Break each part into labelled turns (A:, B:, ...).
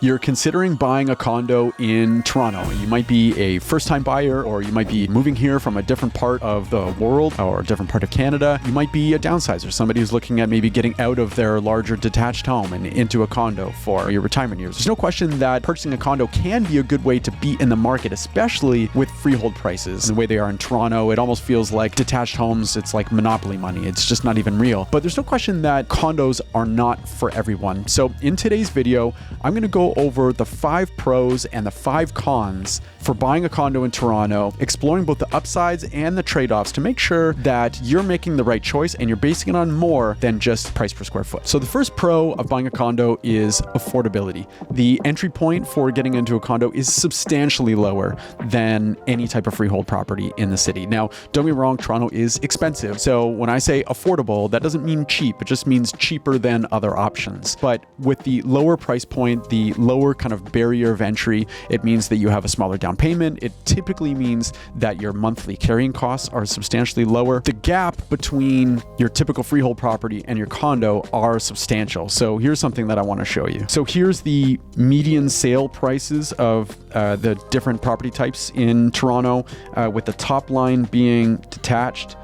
A: You're considering buying a condo in Toronto. You might be a first-time buyer, or you might be moving here from a different part of the world or a different part of Canada. You might be a downsizer, somebody who's looking at maybe getting out of their larger detached home and into a condo for your retirement years. There's no question that purchasing a condo can be a good way to be in the market, especially with freehold prices. The way they are in Toronto, it almost feels like detached homes, it's like monopoly money. It's just not even real. But there's no question that condos are not for everyone. So in today's video, I'm going to go over the 5 pros and the 5 cons for buying a condo in Toronto, exploring both the upsides and the trade-offs to make sure that you're making the right choice and you're basing it on more than just price per square foot. So the first pro of buying a condo is affordability. The entry point for getting into a condo is substantially lower than any type of freehold property in the city. Now, don't get me wrong, Toronto is expensive. So when I say affordable, that doesn't mean cheap. It just means cheaper than other options. But with the lower price point, the lower kind of barrier of entry, it means that you have a smaller down payment. It typically means that your monthly carrying costs are substantially lower. The gap between your typical freehold property and your condo are substantial. So here's something that I want to show you. So here's the median sale prices of the different property types in Toronto, with the top line being detached.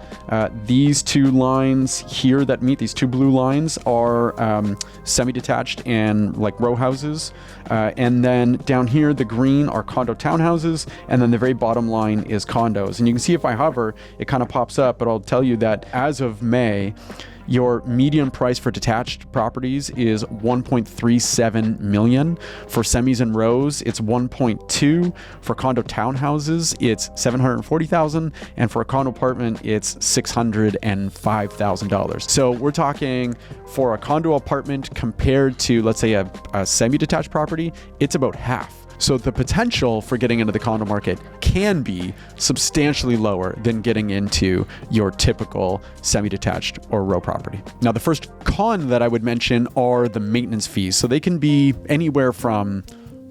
A: These 2 lines here that meet, these 2 blue lines, are semi-detached and like row houses. And then down here, the green are condo townhouses. And then the very bottom line is condos. And you can see if I hover, it kind of pops up, but I'll tell you that as of May, your median price for detached properties is $1.37 million. For semis and rows, it's $1.2. For condo townhouses, it's $740,000. And for a condo apartment, it's $605,000. So we're talking for a condo apartment compared to, let's say, a semi-detached property, it's about half. So the potential for getting into the condo market can be substantially lower than getting into your typical semi-detached or row property. Now, the first con that I would mention are the maintenance fees. So they can be anywhere from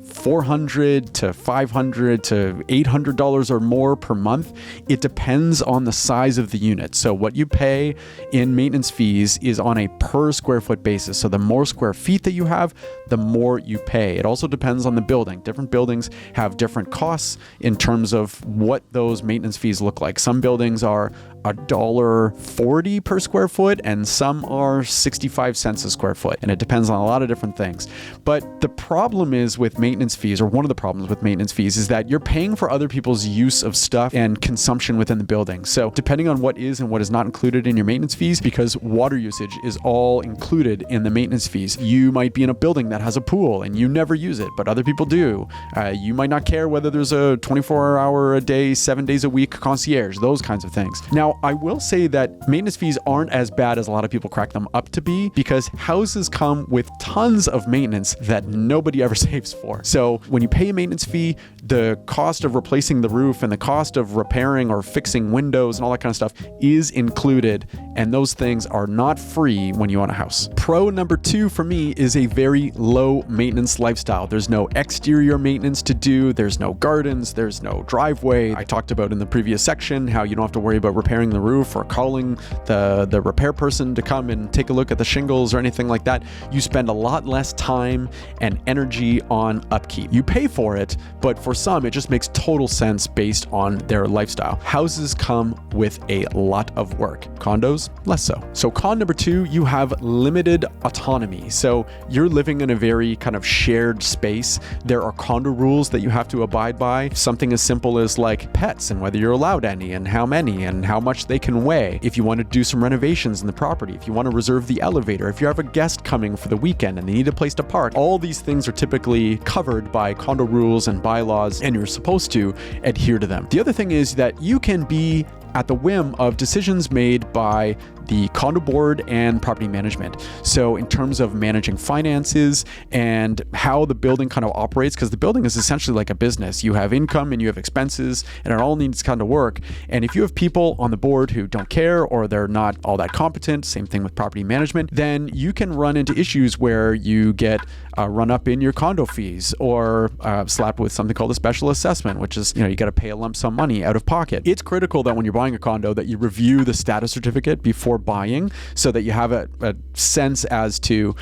A: $400 to $500 to $800 or more per month. It depends on the size of the unit. So what you pay in maintenance fees is on a per square foot basis. So the more square feet that you have, the more you pay. It also depends on the building. Different buildings have different costs in terms of what those maintenance fees look like. Some buildings are $1.40 per square foot, and some are 65 cents a square foot. And it depends on a lot of different things. But the problem is with maintenance fees, or one of the problems with maintenance fees, is that you're paying for other people's use of stuff and consumption within the building. So depending on what is and what is not included in your maintenance fees, because water usage is all included in the maintenance fees. You might be in a building that has a pool and you never use it, but other people do. You might not care whether there's a 24-hour a day, 7 days a week concierge, those kinds of things. Now, I will say that maintenance fees aren't as bad as a lot of people crack them up to be, because houses come with tons of maintenance that nobody ever saves for. So when you pay a maintenance fee, the cost of replacing the roof and the cost of repairing or fixing windows and all that kind of stuff is included, and those things are not free when you own a house. Pro number 2 for me is a very low maintenance lifestyle. There's no exterior maintenance to do. There's no gardens. There's no driveway. I talked about in the previous section how you don't have to worry about repairing the roof or calling the repair person to come and take a look at the shingles or anything like that. You spend a lot less time and energy on upkeep. You pay for it, but for some, it just makes total sense based on their lifestyle. Houses come with a lot of work. Condos, less so. So con number 2, you have limited autonomy. So you're living in a very kind of shared space. There are condo rules that you have to abide by. Something as simple as like pets and whether you're allowed any and how many and how much they can weigh. If you want to do some renovations in the property, if you want to reserve the elevator, if you have a guest coming for the weekend and they need a place to park, all these things are typically covered by condo rules and bylaws, and you're supposed to adhere to them. The other thing is that you can be at the whim of decisions made by the condo board and property management. So in terms of managing finances and how the building kind of operates, because the building is essentially like a business. You have income and you have expenses, and it all needs to kind of work. And if you have people on the board who don't care or they're not all that competent, same thing with property management, then you can run into issues where you get run up in your condo fees or slapped with something called a special assessment, which is, you got to pay a lump sum money out of pocket. It's critical that when you're buying a condo that you review the status certificate before before buying so that you have a sense as to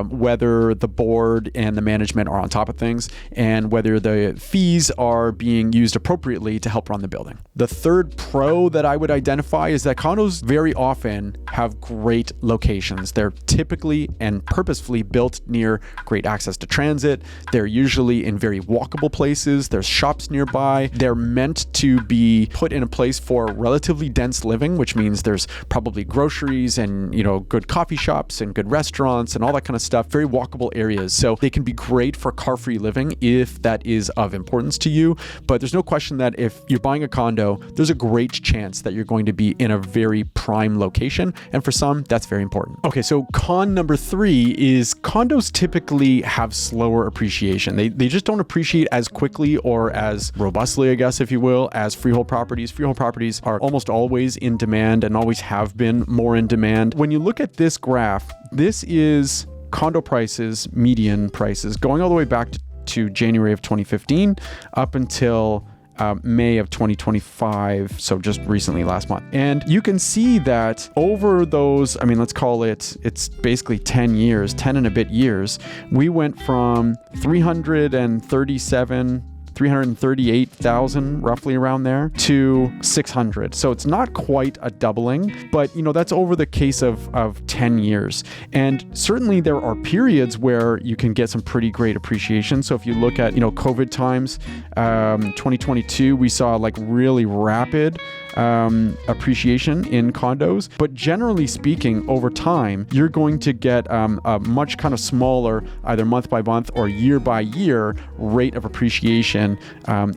A: whether the board and the management are on top of things and whether the fees are being used appropriately to help run the building. The third pro that I would identify is that condos very often have great locations. They're typically and purposefully built near great access to transit. They're usually in very walkable places. There's shops nearby. They're meant to be put in a place for relatively dense living, which means there's probably groceries and, good coffee shops and good restaurants and all that kind of stuff. Very walkable areas. So they can be great for car-free living if that is of importance to you. But there's no question that if you're buying a condo, there's a great chance that you're going to be in a very prime location. And for some, that's very important. Okay, so con number 3 is condos typically have slower appreciation. They just don't appreciate as quickly or as robustly, I guess, if you will, as freehold properties. Freehold properties are almost always in demand and always have been more in demand. When you look at this graph, this is condo prices, median prices, going all the way back to January of 2015 up until May of 2025, so just recently last month. And you can see that over those, let's call it's basically 10 and a bit years, we went from 338,000 roughly around there to 600. So it's not quite a doubling, but that's over the case of 10 years. And certainly there are periods where you can get some pretty great appreciation. So if you look at, COVID times, 2022, we saw like really rapid appreciation in condos. But generally speaking, over time, you're going to get a much kind of smaller, either month by month or year by year rate of appreciation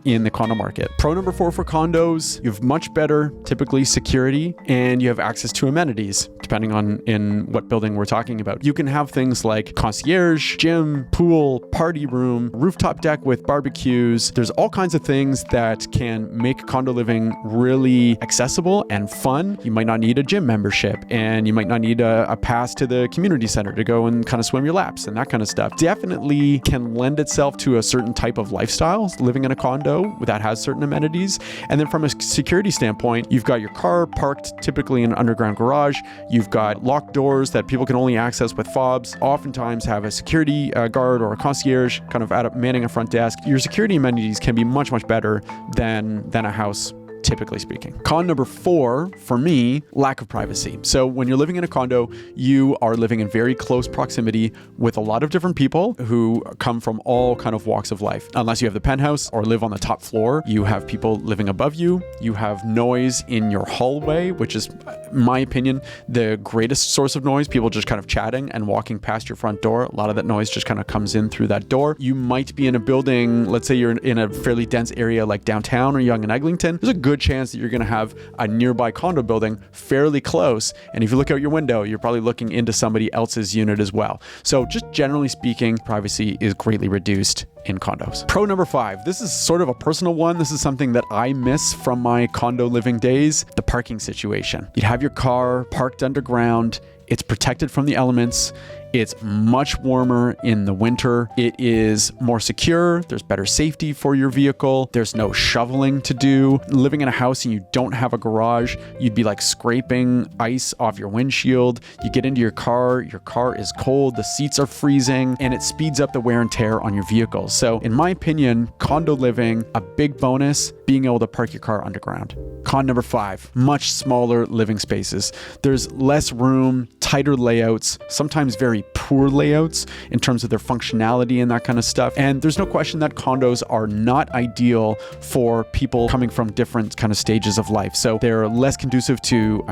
A: in the condo market. Pro number 4 for condos, you have much better, typically, security, and you have access to amenities, depending on in what building we're talking about. You can have things like concierge, gym, pool, party room, rooftop deck with barbecues. There's all kinds of things that can make condo living really accessible and fun. You might not need a gym membership, and you might not need a pass to the community center to go and kind of swim your laps and that kind of stuff. Definitely can lend itself to a certain type of lifestyle, living in a condo that has certain amenities. And then from a security standpoint, you've got your car parked typically in an underground garage. You've got locked doors that people can only access with fobs. Oftentimes have a security guard or a concierge kind of manning a front desk. Your security amenities can be much, much better than a house, typically speaking. Con number 4, for me, lack of privacy. So when you're living in a condo, you are living in very close proximity with a lot of different people who come from all kind of walks of life. Unless you have the penthouse or live on the top floor, you have people living above you. You have noise in your hallway, which is, in my opinion, the greatest source of noise. People just kind of chatting and walking past your front door. A lot of that noise just kind of comes in through that door. You might be in a building, let's say you're in a fairly dense area like downtown or Yonge and Eglinton. There's a good chance that you're going to have a nearby condo building fairly close. And if you look out your window, you're probably looking into somebody else's unit as well. So just generally speaking, privacy is greatly reduced in condos. Pro number 5, this is sort of a personal one. This is something that I miss from my condo living days, the parking situation. You'd have your car parked underground. It's protected from the elements. It's much warmer in the winter. It is more secure. There's better safety for your vehicle. There's no shoveling to do. Living in a house and you don't have a garage, you'd be like scraping ice off your windshield. You get into your car is cold, the seats are freezing, and it speeds up the wear and tear on your vehicles. So in my opinion, condo living, a big bonus, being able to park your car underground. Con number 5, much smaller living spaces. There's less room, tighter layouts, sometimes very poor layouts in terms of their functionality and that kind of stuff. And there's no question that condos are not ideal for people coming from different kind of stages of life. So they're less conducive to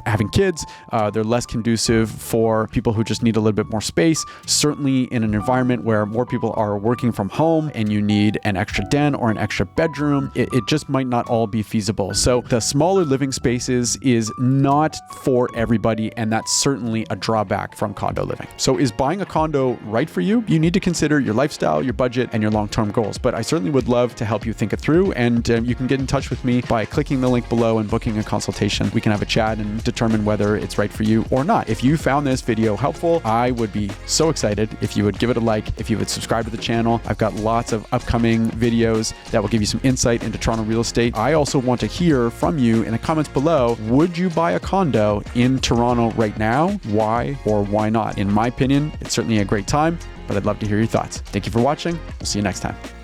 A: having kids. They're less conducive for people who just need a little bit more space. Certainly in an environment where more people are working from home and you need an extra den or an extra bedroom, it just might not all be feasible. So the smaller living spaces is not for everybody, and that's certainly a drawback from condo living. So is buying a condo right for you? You need to consider your lifestyle, your budget, and your long-term goals. But I certainly would love to help you think it through, and you can get in touch with me by clicking the link below and booking a consultation. We can have a chat and determine whether it's right for you or not. If you found this video helpful, I would be so excited if you would give it a like, if you would subscribe to the channel. I've got lots of upcoming videos that will give you some insight into Toronto real estate. I also want to hear from you in the comments below. Would you buy a condo in Toronto right now? Why or why not? In my opinion, it's certainly a great time, but I'd love to hear your thoughts. Thank you for watching. We'll see you next time.